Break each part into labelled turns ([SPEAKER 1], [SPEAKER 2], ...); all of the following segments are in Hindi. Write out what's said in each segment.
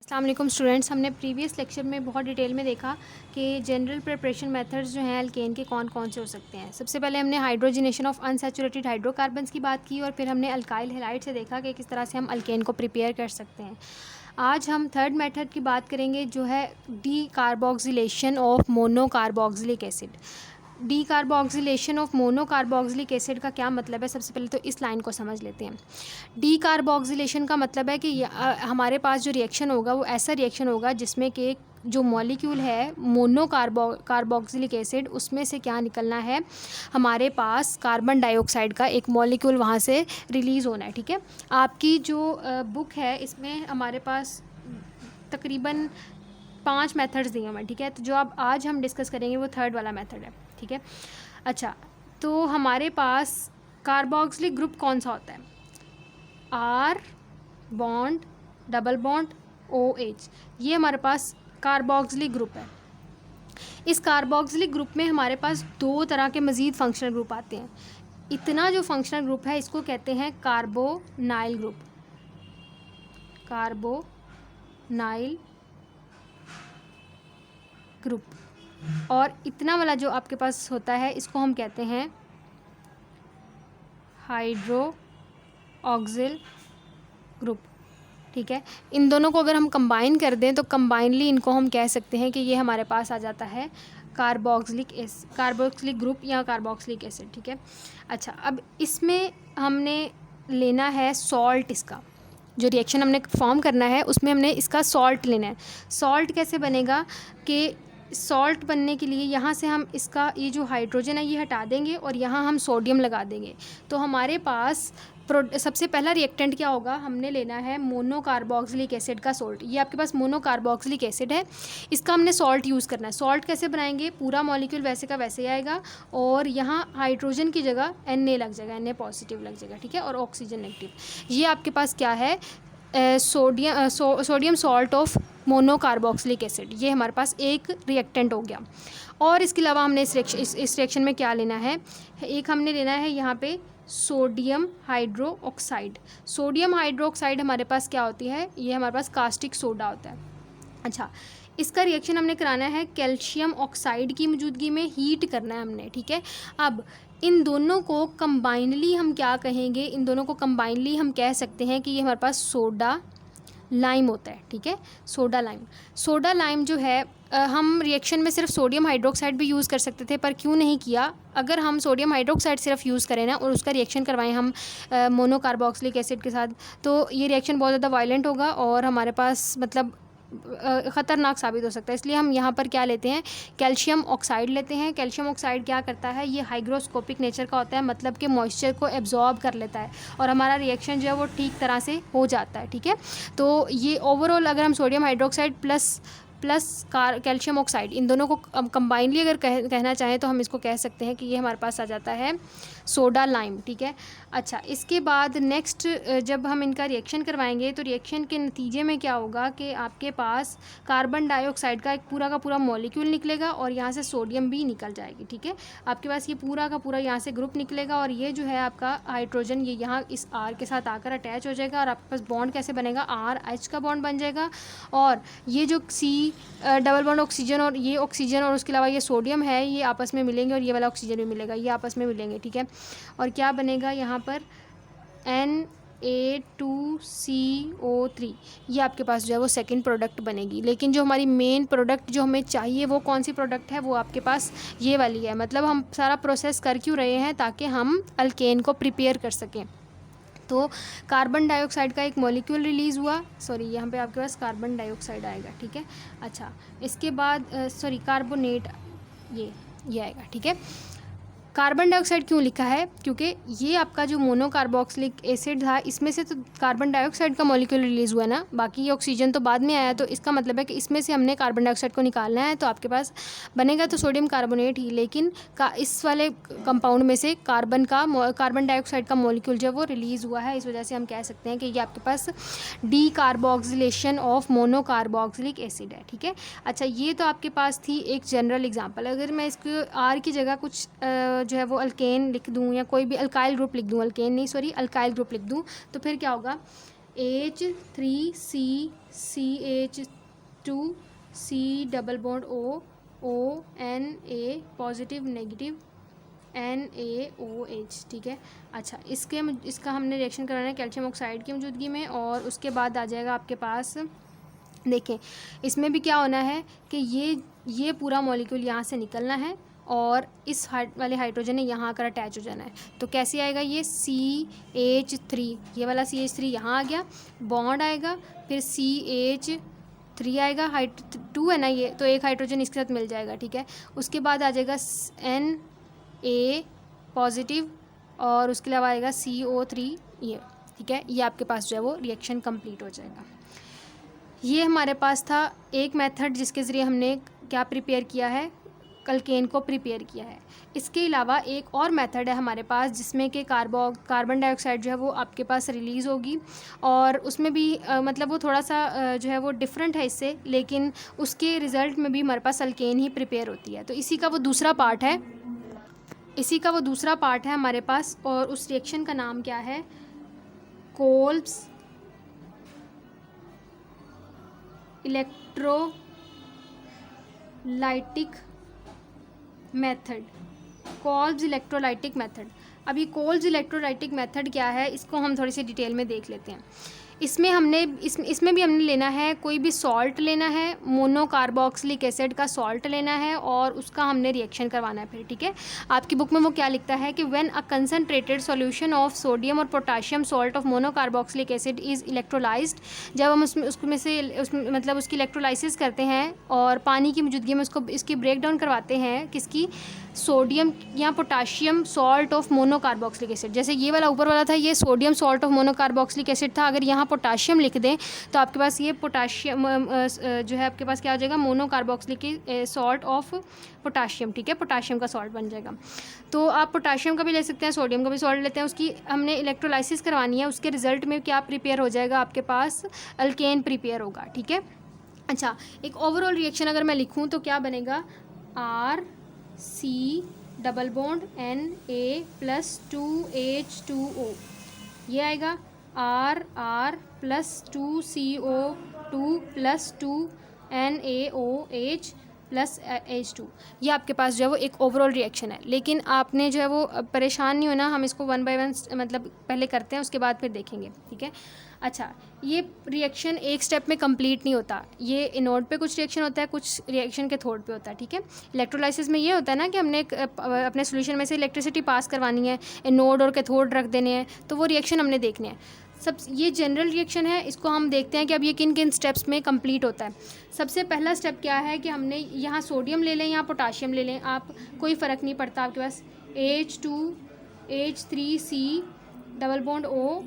[SPEAKER 1] अस्सलाम वालेकुम स्टूडेंट्स। हमने प्रीवियस लेक्चर में बहुत डिटेल में देखा कि जनरल प्रिपरेशन मेथड्स जो हैं अल्केन के कौन कौन से हो सकते हैं। सबसे पहले हमने हाइड्रोजनेशन ऑफ अनसैचुरेटेड हाइड्रोकार्बन्स की बात की और फिर हमने अल्काइल हैलाइड से देखा कि किस तरह से हम अल्केन को प्रिपेयर कर सकते हैं। आज हम थर्ड मेथड की बात करेंगे जो है D carboxylation of monocarboxylic acid. D carboxylation of monocarboxylic acid का क्या मतलब है, सबसे पहले तो इस लाइन को समझ लेते हैं। डी कार्बोक्सिलेशन का मतलब है कि हमारे पास जो रिएक्शन होगा वो ऐसा रिएक्शन होगा जिसमें कि जो मॉलिक्यूल है कार्बोक्सिलिक एसिड उसमें से क्या निकलना है, हमारे पास कार्बन डाइऑक्साइड का एक मॉलिक्यूल वहाँ से रिलीज़ होना है। ठीक है, आपकी जो बुक है इसमें हमारे पास तकरीबन 5 मेथड्स दिए हुए हैं। ठीक है, तो जो अब आज हम डिस्कस करेंगे वो थर्ड वाला मेथड है। ठीक है, अच्छा तो हमारे पास कार्बोक्सिलिक ग्रुप कौन सा होता है? R bond double bond OH, ये हमारे पास कार्बोक्सिलिक ग्रुप है। इस कार्बोक्सिलिक ग्रुप में हमारे पास 2 तरह के मज़ीद फंक्शनल ग्रुप आते हैं। इतना जो फंक्शनल ग्रुप है इसको कहते हैं कार्बोनाइल ग्रुप। Carbonyl group. और इतना वाला जो आपके पास होता है इसको हम कहते हैं हाइड्रो ऑक्सिल ग्रुप। ठीक है, इन दोनों को अगर हम कंबाइन कर दें तो कंबाइनली इनको हम कह सकते हैं कि ये हमारे पास आ जाता है कार्बोक्सिलिक ग्रुप या कार्बोक्सिलिक एसिड। ठीक है, अच्छा अब इसमें हमने लेना है सॉल्ट। इसका जो रिएक्शन हमने फॉर्म करना है उसमें हमने इसका सॉल्ट लेना है। सॉल्ट कैसे बनेगा कि सॉल्ट बनने के लिए यहाँ से हम इसका ये जो हाइड्रोजन है ये हटा देंगे और यहाँ हम सोडियम लगा देंगे। तो हमारे पास सबसे पहला रिएक्टेंट क्या होगा, हमने लेना है मोनोकार्बोक्सिलिक एसिड का सॉल्ट। ये आपके पास मोनोकार्बोक्सिलिक एसिड है, इसका हमने सॉल्ट यूज़ करना है। सॉल्ट कैसे बनाएंगे, पूरा मॉलिक्यूल वैसे का वैसे ही आएगा और यहाँ हाइड्रोजन की जगह Na लग जाएगा, Na पॉजिटिव लग जाएगा। ठीक है, और ऑक्सीजन नेगेटिव। ये आपके पास क्या है, sodium salt of monocarboxylic acid. ये हमारे पास एक रिएक्टेंट हो गया। और इसके अलावा हमने इस रिएक्शन में क्या लेना है, एक हमने लेना है यहाँ पे sodium hydro oxide. Sodium hydro oxide हमारे पास क्या होती है, ये हमारे पास कास्टिक सोडा होता है। अच्छा, इसका रिएक्शन हमने कराना है कैल्शियम ऑक्साइड की मौजूदगी में, हीट करना है हमने। ठीक है, अब इन दोनों को कंबाइनली हम क्या कहेंगे, इन दोनों को कंबाइनली हम कह सकते हैं कि ये हमारे पास सोडा लाइम होता है। ठीक है, सोडा लाइम जो है हम रिएक्शन में सिर्फ सोडियम हाइड्रोक्साइड भी यूज़ कर सकते थे, पर क्यों नहीं किया। अगर हम सोडियम हाइड्रोक्साइड सिर्फ यूज़ करें ना और उसका रिएक्शन करवाएं हम मोनोकार्बोक्सिलिक एसिड के साथ, तो ये रिएक्शन बहुत ज़्यादा वायलेंट होगा और हमारे पास मतलब ख़तरनाक साबित हो सकता है। इसलिए हम यहाँ पर क्या लेते हैं, कैल्शियम ऑक्साइड लेते हैं। कैल्शियम ऑक्साइड क्या करता है, ये हाइग्रोस्कोपिक नेचर का होता है, मतलब कि मॉइस्चर को एब्जॉर्ब कर लेता है और हमारा रिएक्शन जो है वो ठीक तरह से हो जाता है। ठीक है, तो ये ओवरऑल अगर हम sodium hydroxide plus calcium oxide इन दोनों को कंबाइनली अगर कहना चाहें तो हम इसको कह सकते हैं कि ये हमारे पास आ जाता है सोडा लाइम। ठीक है, अच्छा इसके बाद नेक्स्ट जब हम इनका रिएक्शन करवाएंगे तो रिएक्शन के नतीजे में क्या होगा कि आपके पास कार्बन डाइऑक्साइड का एक पूरा का पूरा मॉलिक्यूल निकलेगा और यहाँ से सोडियम भी निकल जाएगी। ठीक है, आपके पास ये पूरा का पूरा यहाँ से ग्रुप निकलेगा और ये जो है आपका हाइड्रोजन ये यहाँ इस R के साथ आकर अटैच हो जाएगा और आपके पास बॉन्ड कैसे बनेगा, RH का बॉन्ड बन जाएगा। और ये जो C डबल बॉन्ड ऑक्सीजन और ये ऑक्सीजन और उसके अलावा ये सोडियम है, ये आपस में मिलेंगे और ये वाला ऑक्सीजन भी मिलेगा, ये आपस में मिलेंगे। ठीक है, और क्या बनेगा यहाँ पर Na2CO3, ये आपके पास जो है वो सेकंड प्रोडक्ट बनेगी। लेकिन जो हमारी मेन प्रोडक्ट जो हमें चाहिए वो कौन सी प्रोडक्ट है, वो आपके पास ये वाली है। मतलब हम सारा प्रोसेस कर क्यों रहे हैं, ताकि हम अल्केन को प्रिपेयर कर सकें। तो कार्बन डाइऑक्साइड का एक मॉलिक्यूल रिलीज़ हुआ, सॉरी यहाँ पे आपके पास कार्बन डाइऑक्साइड आएगा। ठीक है, अच्छा इसके बाद कार्बोनेट ये आएगा। ठीक है, कार्बन डाइऑक्साइड क्यों लिखा है, क्योंकि ये आपका जो मोनोकार्बोक्सिलिक एसिड था इसमें से तो कार्बन डाइऑक्साइड का मॉलिक्यूल रिलीज़ हुआ ना, बाकी ये ऑक्सीजन तो बाद में आया। तो इसका मतलब है कि इसमें से हमने कार्बन डाइऑक्साइड को निकालना है, तो आपके पास बनेगा तो सोडियम कार्बोनेट ही, लेकिन इस वाले कंपाउंड में से कार्बन डाइऑक्साइड का मॉलिक्यूल जो वो रिलीज़ हुआ है। इस वजह से हम कह सकते हैं कि ये आपके पास decarboxylation of monocarboxylic acid है। ठीक है, अच्छा ये तो आपके पास थी एक जनरल एग्जांपल। अगर मैं इसको R की जगह कुछ जो है वो अल्केन लिख दूँ या कोई भी अल्काइल ग्रुप लिख दूँ, अल्केन नहीं सॉरी अल्काइल ग्रुप लिख दूँ, तो फिर क्या होगा, H3CCH2C double bond ONA positive negative NaOH, ठीक है। अच्छा, इसका हमने रिएक्शन कराना है कैल्शियम ऑक्साइड की मौजूदगी में, और उसके बाद आ जाएगा आपके पास, देखें इसमें भी क्या होना है कि ये पूरा मॉलिक्यूल यहाँ से निकलना है और इस वाले हाइड्रोजन ने यहाँ आकर अटैच हो जाना है। तो कैसे आएगा ये CH3, ये वाला CH3 यहाँ आ गया, बॉन्ड आएगा, फिर CH3 आएगा, हाइट 2 है ना ये, तो एक हाइड्रोजन इसके साथ मिल जाएगा, ठीक है। उसके बाद आ जाएगा Na पॉजिटिव, और उसके अलावा आएगा CO3 ये, ठीक है। ये आपके पास जो है वो रिएक्शन कंप्लीट हो जाएगा। ये हमारे पास था एक मेथड जिसके ज़रिए हमने क्या प्रिपेयर किया है, अल्केन को प्रिपेयर किया है। इसके अलावा एक और मेथड है हमारे पास जिसमें कि कार्बन डाइऑक्साइड जो है वो आपके पास रिलीज़ होगी, और उसमें भी मतलब वो थोड़ा सा जो है वो डिफरेंट है इससे, लेकिन उसके रिज़ल्ट में भी हमारे पास अल्केन ही प्रिपेयर होती है। तो इसी का वो दूसरा पार्ट है हमारे पास, और उस रिएक्शन का नाम क्या है, Kolbe's electrolytic method. Kolbe's electrolytic method. अब ये कोल्ब्स इलेक्ट्रोलाइटिक मेथड क्या है, इसको हम थोड़ी सी डिटेल में देख लेते हैं। इसमें भी हमने लेना है, कोई भी सॉल्ट लेना है, मोनोकार्बोक्सिलिक एसिड का सॉल्ट लेना है, और उसका हमने रिएक्शन करवाना है फिर, ठीक है। आपकी बुक में वो क्या लिखता है कि when a concentrated solution of sodium और potassium salt of monocarboxylic acid is electrolysed, जब हम उसमें मतलब उसकी इलेक्ट्रोलाइसिस करते हैं और पानी की मौजूदगी में इसकी ब्रेक डाउन करवाते हैं, किसकी, सोडियम या potassium salt of monocarboxylic acid. जैसे ये वाला ऊपर वाला था, ये sodium salt of monocarboxylic acid था, अगर यहाँ पोटाशियम लिख दें तो आपके पास ये पोटाशियम जो है आपके पास क्या हो जाएगा, मोनोकार्बोक्सिलिक सॉल्ट ऑफ पोटाशियम, ठीक है, पोटाशियम का सॉल्ट बन जाएगा। तो आप पोटाशियम का भी ले सकते हैं, सोडियम का भी सॉल्ट लेते हैं, उसकी हमने इलेक्ट्रोलाइसिस करवानी है, उसके रिजल्ट में क्या प्रिपेयर हो जाएगा, आपके पास अल्केन प्रिपेयर होगा, ठीक है। अच्छा, एक ओवरऑल रिएक्शन अगर मैं लिखूँ तो क्या बनेगा, RC डबल बॉन्ड Na+2H2O, ये आएगा RR+2CO2+2NaOH+H2। ये आपके पास जो है वो एक ओवरऑल रिएक्शन है, लेकिन आपने जो है वो परेशान नहीं होना, हम इसको 1 बाय 1 मतलब पहले करते हैं, उसके बाद फिर देखेंगे, ठीक है। अच्छा, ये रिएक्शन एक स्टेप में कंप्लीट नहीं होता, ये एनोड पे कुछ रिएक्शन होता है, कुछ रिएक्शन कैथोड पे होता है, ठीक है। इलेक्ट्रोलाइसिस में ये होता है ना कि हमने अपने सोल्यूशन में से इलेक्ट्रिसिटी पास करवानी है, एनोड और कैथोड रख देने हैं, तो वो रिएक्शन हमने देखने हैं। ये जनरल रिएक्शन है, इसको हम देखते हैं कि अब ये किन किन स्टेप्स में कंप्लीट होता है। सबसे पहला स्टेप क्या है कि हमने यहाँ सोडियम ले लें या पोटाशियम ले लें, आप कोई फ़र्क नहीं पड़ता, आपके पास H2H3C double bond O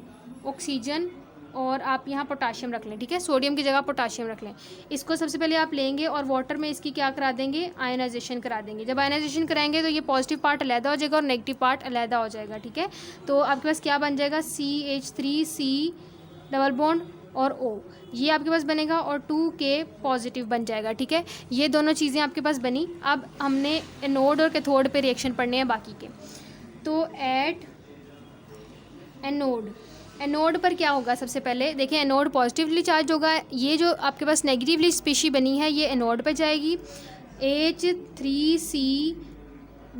[SPEAKER 1] oxygen, और आप यहाँ पोटाशियम रख लें, ठीक है, सोडियम की जगह पोटाशियम रख लें। इसको सबसे पहले आप लेंगे और वाटर में इसकी क्या करा देंगे, आयनाइजेशन करा देंगे। जब आयनाइजेशन कराएंगे तो ये पॉजिटिव पार्ट अलहदा हो जाएगा और नेगेटिव पार्ट अलहदा हो जाएगा, ठीक है। तो आपके पास क्या बन जाएगा, CH3C डबल बॉन्ड और O, ये आपके पास बनेगा, और 2K पॉजिटिव बन जाएगा, ठीक है। ये दोनों चीज़ें आपके पास बनी। अब हमने एनोड और कैथोड पे रिएक्शन पढ़ने हैं बाकी के। तो एट एनोड पर क्या होगा, सबसे पहले देखें, एनोड पॉजिटिवली चार्ज होगा, ये जो आपके पास नेगेटिवली स्पीशी बनी है ये एनोड पे जाएगी, H3C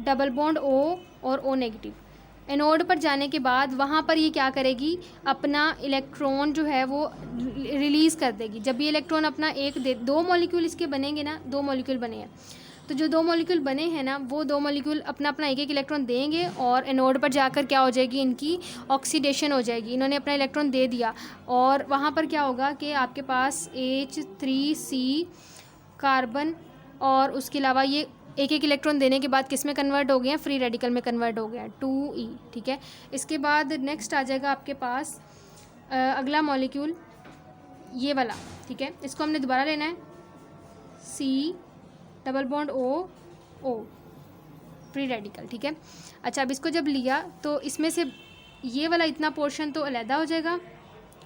[SPEAKER 1] डबल बॉन्ड O और O नेगेटिव। एनोड पर जाने के बाद वहाँ पर ये क्या करेगी, अपना इलेक्ट्रॉन जो है वो रिलीज़ कर देगी। जब ये इलेक्ट्रॉन अपना दो मॉलिक्यूल इसके बनेंगे ना, 2 मॉलिक्यूल बने हैं, तो जो 2 मॉलिक्यूल बने हैं ना, वो 2 मॉलिक्यूल अपना अपना एक इलेक्ट्रॉन देंगे, और एनोड पर जाकर क्या हो जाएगी, इनकी ऑक्सीडेशन हो जाएगी। इन्होंने अपना इलेक्ट्रॉन दे दिया, और वहाँ पर क्या होगा कि आपके पास H3C कार्बन, और उसके अलावा ये एक इलेक्ट्रॉन देने के बाद किस में कन्वर्ट हो गए हैं, फ्री रेडिकल में कन्वर्ट हो गया, 2E, ठीक है। इसके बाद नेक्स्ट आ जाएगा आपके पास अगला मॉलिक्यूल, ये वाला, ठीक है। इसको हमने दोबारा लेना है, C double bond O free radical, ठीक है। अच्छा, अब इसको जब लिया तो इसमें से ये वाला इतना पोर्शन तो अलहदा हो जाएगा,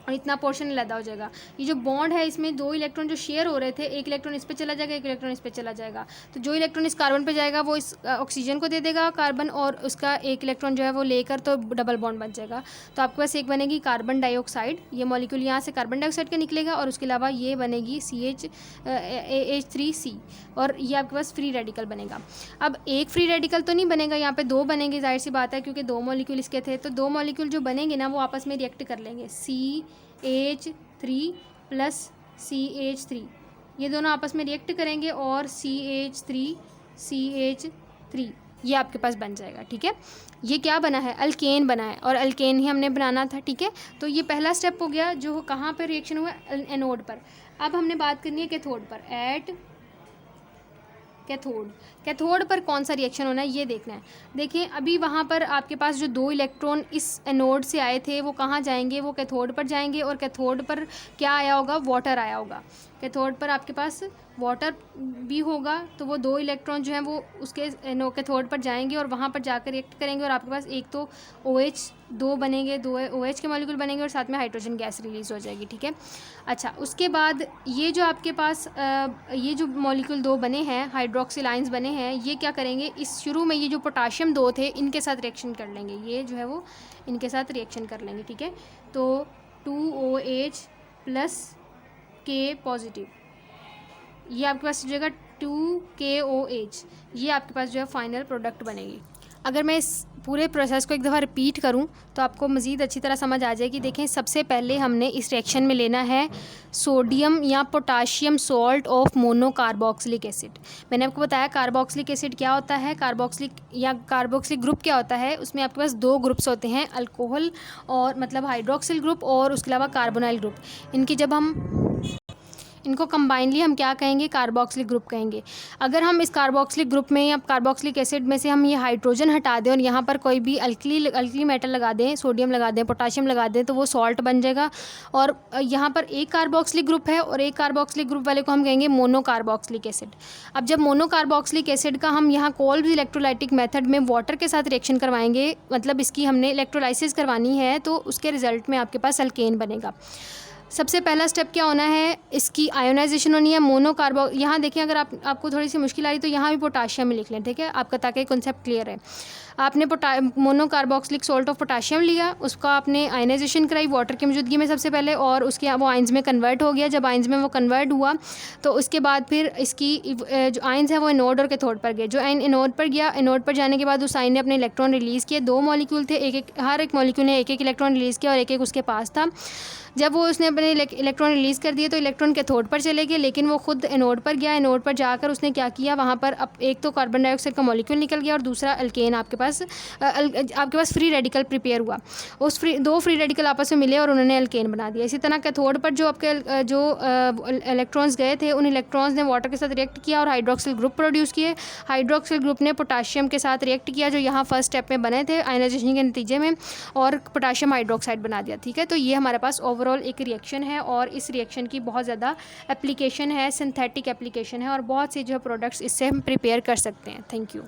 [SPEAKER 1] और इतना पोर्शन अलहदा हो जाएगा। ये जो बॉन्ड है इसमें 2 इलेक्ट्रॉन जो शेयर हो रहे थे, एक इलेक्ट्रॉन इस पे चला जाएगा, एक इलेक्ट्रॉन इस पे चला जाएगा। तो जो इलेक्ट्रॉन इस कार्बन पे जाएगा वो इस ऑक्सीजन को दे देगा कार्बन, और उसका एक इलेक्ट्रॉन जो है वो लेकर तो डबल बॉन्ड बन जाएगा। तो आपके पास एक बनेगी कार्बन डाइऑक्साइड, ये मॉलिक्यूल यहाँ से कार्बन डाइऑक्साइड का निकलेगा, और उसके अलावा ये बनेगी CH3C, और ये आपके पास फ्री रेडिकल बनेगा। अब एक फ्री रेडिकल तो नहीं बनेगा, यहाँ पे 2 बनेंगे, जाहिर सी बात है, क्योंकि 2 मॉलिक्यूल इसके थे। तो 2 मॉलिक्यूल जो बनेंगे ना वो आपस में रिएक्ट कर लेंगे, CH3 प्लस CH3, ये दोनों आपस में रिएक्ट करेंगे और CH3 ये आपके पास बन जाएगा। ठीक है, ये क्या बना है, अल्केन बना है, और अल्केन ही हमने बनाना था। ठीक है, तो ये पहला स्टेप हो गया जो कहाँ पर रिएक्शन हुआ, एनोड पर। अब हमने बात करनी है कैथोड पर। एट कैथोड पर कौन सा रिएक्शन होना है ये देखना है। देखिए अभी वहाँ पर आपके पास जो 2 इलेक्ट्रॉन इस एनोड से आए थे वो कहाँ जाएंगे, वो कैथोड पर जाएंगे, और कैथोड पर क्या आया होगा, वाटर आया होगा। कैथोड पर आपके पास वाटर भी होगा, तो वो 2 इलेक्ट्रॉन जो हैं वो उसके कैथोड पर जाएंगे और वहाँ पर जाकर रिएक्ट करेंगे, और आपके पास एक तो OH 2 बनेंगे, 2 OH के मॉलिक्यूल बनेंगे, और साथ में हाइड्रोजन गैस रिलीज़ हो जाएगी। ठीक है, अच्छा उसके बाद ये जो आपके पास ये जो मॉलिक्यूल 2 बने हैं, हाइड्रोक्सिल आयंस बने हैं, ये क्या करेंगे, इस शुरू में ये जो पोटाशियम 2 थे इनके साथ रिएक्शन कर लेंगे, ये जो है वो इनके साथ रिएक्शन कर लेंगे। ठीक है, तो 2OH प्लस K पॉजिटिव, ये आपके पास हो जाएगा 2KOH, ये आपके पास जो है फाइनल प्रोडक्ट बनेगी। अगर मैं इस पूरे प्रोसेस को एक दफ़ा रिपीट करूं तो आपको मज़ीद अच्छी तरह समझ आ जाएगी। देखें, सबसे पहले हमने इस रिएक्शन में लेना है सोडियम या potassium salt of monocarboxylic acid. मैंने आपको बताया कार्बोक्सिलिक एसिड क्या होता है, कार्बोक्सिलिक ग्रुप क्या होता है। उसमें आपके पास 2 ग्रुप्स होते हैं, अल्कोहल और मतलब हाइड्रोक्सिल ग्रुप, और उसके अलावा कार्बोनाइल ग्रुप। इनको कंबाइनली हम क्या कहेंगे, कार्बोक्सिलिक ग्रुप कहेंगे। अगर हम इस कार्बोक्सिलिक ग्रुप में या कार्बोक्सिलिक एसिड में से हम ये हाइड्रोजन हटा दें और यहाँ पर कोई भी अल्कली मेटल लगा दें, सोडियम लगा दें, पोटाशियम लगा दें, तो वो सॉल्ट बन जाएगा। और यहाँ पर एक कार्बोक्सिलिक ग्रुप है और एक कार्बोक्सिलिक ग्रुप वाले को हम कहेंगे मोनोकार्बोक्सिलिक एसिड। अब जब मोनोकार्बोक्सिलिक एसिड का हम यहाँ कोल्ब इलेक्ट्रोलाइटिक मेथड में वाटर के साथ रिएक्शन करवाएंगे, मतलब इसकी हमने इलेक्ट्रोलाइसिस करवानी है, तो उसके रिजल्ट में आपके पास अल्केन बनेगा। सबसे पहला स्टेप क्या होना है, इसकी आयोनाइजेशन होनी है। मोनोकार्बो, यहाँ देखिए अगर आपको थोड़ी सी मुश्किल आ रही तो यहाँ भी पोटाशियम में लिख लें, ठीक है आपका, ताकि कॉन्सेप्ट क्लियर है। आपने मोनोकार्बोक्सिलिक सॉल्ट ऑफ पोटाशियम लिया, उसका आपने आयनाइजेशन कराई वाटर की मौजूदगी में सबसे पहले, और उसके वो आइंस में कन्वर्ट हो गया। जब आइंस में वो कन्वर्ट हुआ तो उसके बाद फिर इसकी जो आइंस है वो एनोड और कैथोड पर गए। जो आइन एनोड पर गया, एनोड पर जाने के बाद उस आइन ने अपने इलेक्ट्रॉन रिलीज़ किए। 2 मॉलिक्यूल थे, हर एक मॉलिक्यूल ने एक इलेक्ट्रॉन रिलीज़ किया और एक उसके पास था। जब वो उसने अपने इलेक्ट्रॉन रिलीज़ कर दिए तो इलेक्ट्रॉन कैथोड पर चले गए, लेकिन वो खुद एनोड पर गया। एनोड पर जाकर उसने क्या किया, वहाँ पर एक तो कार्बन डाइऑक्साइड का मॉलिक्यूल निकल गया और दूसरा अल्केन आपके पास फ्री रेडिकल प्रिपेयर हुआ। उस 2 फ्री रेडिकल आपस में मिले और उन्होंने अल्केन बना दिया। इसी तरह कैथोड पर जो आपके इलेक्ट्रॉन्स गए थे, उन इलेक्ट्रॉन्स ने वाटर के साथ रिएक्ट किया और हाइड्रोक्सिल ग्रुप प्रोड्यूस किए। हाइड्रोक्सिल ग्रुप ने पोटाशियम के साथ रिएक्ट किया, जो यहाँ फर्स्ट स्टेप में बने थे आयनाइजेशन के नतीजे में, और पोटाशियम हाइड्रोक्साइड बना दिया। ठीक है, तो ये हमारे पास ओवरऑल एक रिएक्शन है, और इस रिएक्शन की बहुत ज़्यादा एप्लीकेशन है, सिंथेटिक एप्लीकेशन है, और बहुत से जो प्रोडक्ट्स इससे हम प्रिपेयर कर सकते हैं। Thank you.